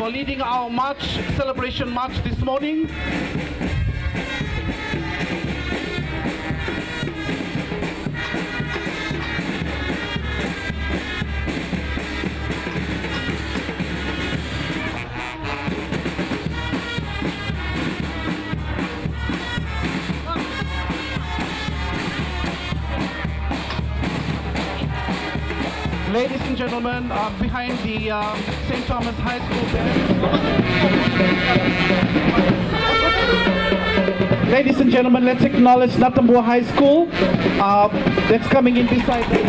for leading our march, celebration march this morning. Ladies and gentlemen, behind the St. Thomas High School Ladies and gentlemen, let's acknowledge Natabua High School that's coming in beside them.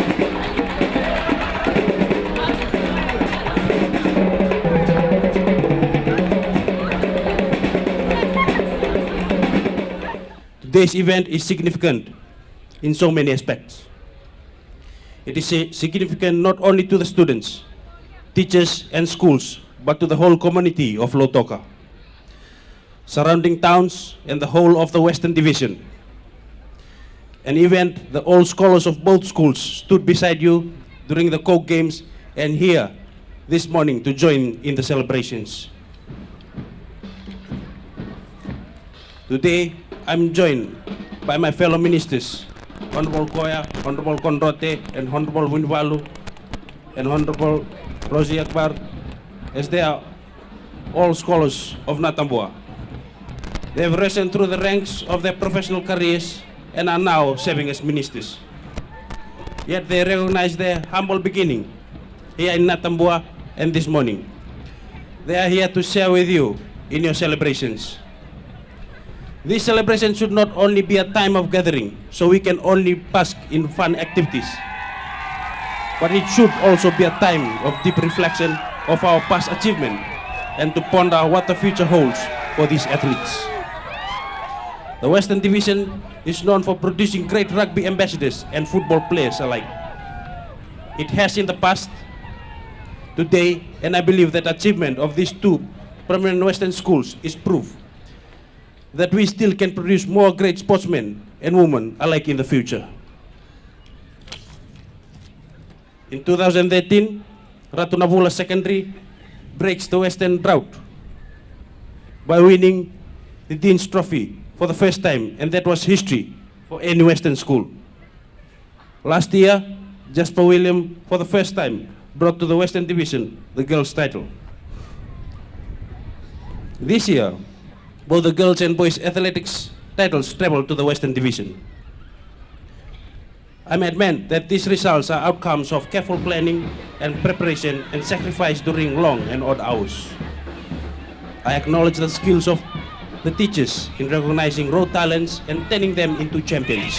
Today's event is significant in so many aspects. It is significant not only to the students, teachers and schools, but to the whole community of Lautoka, surrounding towns and the whole of the Western Division. An event that all scholars of both schools stood beside you during the Coke Games and here this morning to join in the celebrations. Today, I'm joined by my fellow ministers, Honorable Koya, Honorable Kondrote, and Honorable Winwalu, and Honorable Rosie Akbar, as they are all scholars of Natabua. They have risen through the ranks of their professional careers and are now serving as ministers. Yet they recognize their humble beginning here in Natabua and this morning. They are here to share with you in your celebrations. This celebration should not only be a time of gathering, so we can only bask in fun activities, but it should also be a time of deep reflection of our past achievement and to ponder what the future holds for these athletes. The Western Division is known for producing great rugby ambassadors and football players alike. It has in the past, today, and I believe that achievement of these two prominent Western schools is proof that we still can produce more great sportsmen and women alike in the future. In 2013, Ratunavula Secondary breaks the Western drought by winning the Dean's Trophy for the first time, and that was history for any Western school. Last year, Jasper Williams, for the first time, brought to the Western Division the girls' title. This year, both the girls and boys athletics titles traveled to the Western Division. I may admit that these results are outcomes of careful planning and preparation and sacrifice during long and odd hours. I acknowledge the skills of the teachers in recognizing raw talents and turning them into champions.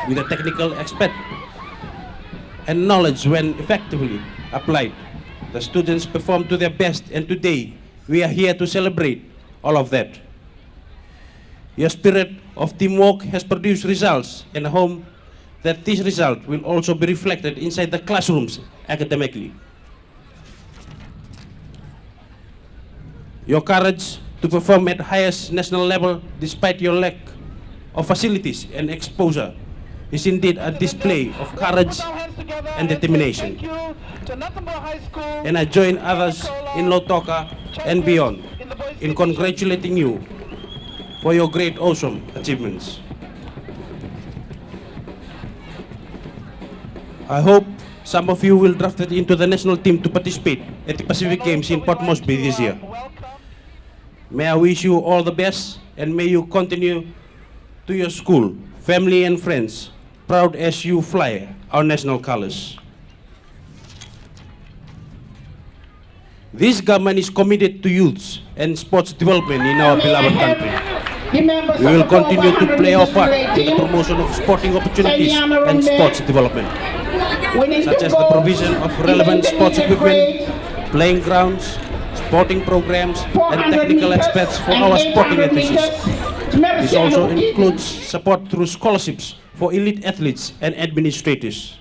With a technical expert and knowledge when effectively applied, the students performed to their best, and today we are here to celebrate all of that. Your spirit of teamwork has produced results, and I hope that this result will also be reflected inside the classrooms academically. Your courage to perform at highest national level despite your lack of facilities and exposure is indeed a display of courage and determination. And I join others in Lautoka and beyond in congratulating you for your great, awesome achievements. I hope some of you will drafted into the national team to participate at the Pacific Games in Port Moresby this year. May I wish you all the best, and may you continue to your school, family and friends, proud as you fly our national colors. This government is committed to youth and sports development in our beloved country. We will continue to play our part in the promotion of sporting opportunities and sports development, such as the provision of relevant sports equipment, playing grounds, sporting programs, and technical experts for our sporting enthusiasts. This also includes support through scholarships for elite athletes and administrators.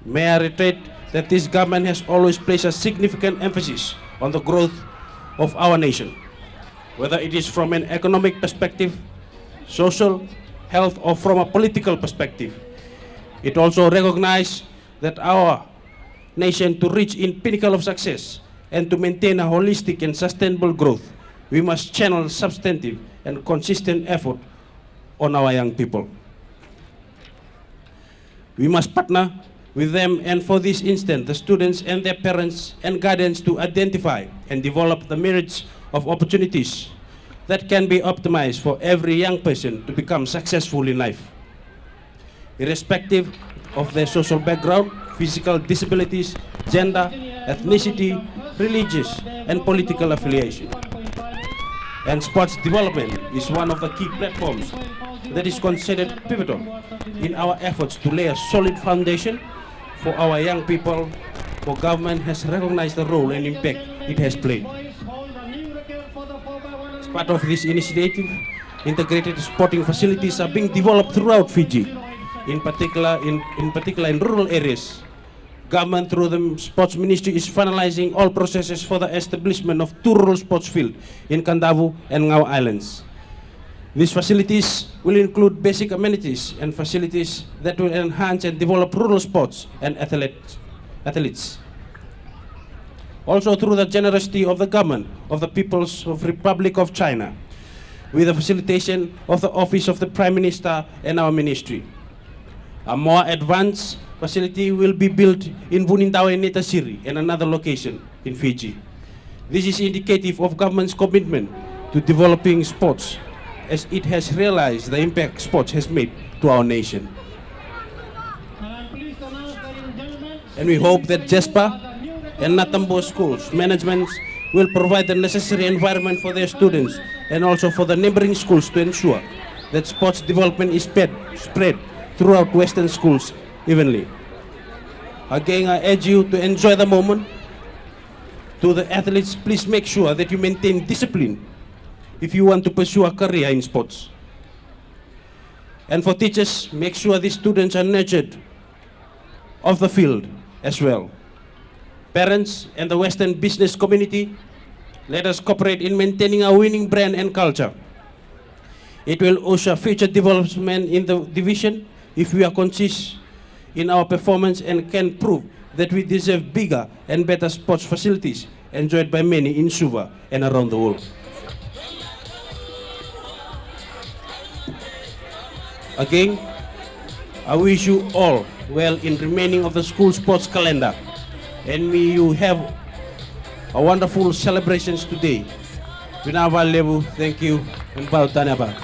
May I reiterate that this government has always placed a significant emphasis on the growth of our nation, whether it is from an economic perspective, social, health, or from a political perspective. It also recognizes that our nation to reach in pinnacle of success and to maintain a holistic and sustainable growth, we must channel substantive and consistent effort on our young people. We must partner with them, and for this instance, the students and their parents and guardians to identify and develop the merits of opportunities that can be optimized for every young person to become successful in life, irrespective of their social background, physical disabilities, gender, ethnicity, religious, and political affiliation. And sports development is one of the key platforms that is considered pivotal in our efforts to lay a solid foundation for our young people, for government has recognized the role and impact it has played. As part of this initiative, integrated sporting facilities are being developed throughout Fiji, in particular in rural areas. Government through the Sports Ministry is finalizing all processes for the establishment of 2 rural sports fields in Natabua and Ngau Islands. These facilities will include basic amenities and facilities that will enhance and develop rural sports and athletes. Also through the generosity of the government of the People's Republic of China, with the facilitation of the Office of the Prime Minister and our ministry. A more advanced facility will be built in Vunintawe Netasiri and another location in Fiji. This is indicative of government's commitment to developing sports, as it has realized the impact sports has made to our nation. And we hope that Jasper and Natabua schools management will provide the necessary environment for their students and also for the neighboring schools to ensure that sports development is spread throughout Western schools evenly. Again, I urge you to enjoy the moment. To the athletes, please make sure that you maintain discipline if you want to pursue a career in sports. And for teachers, make sure these students are nurtured off the field as well. Parents and the Western business community, let us cooperate in maintaining a winning brand and culture. It will usher future development in the division if we are conscious in our performance and can prove that we deserve bigger and better sports facilities enjoyed by many in Suva and around the world. Again, I wish you all well in remaining of the school sports calendar, and may you have a wonderful celebrations today. Vinava Lebu, thank you, and Bautanaba.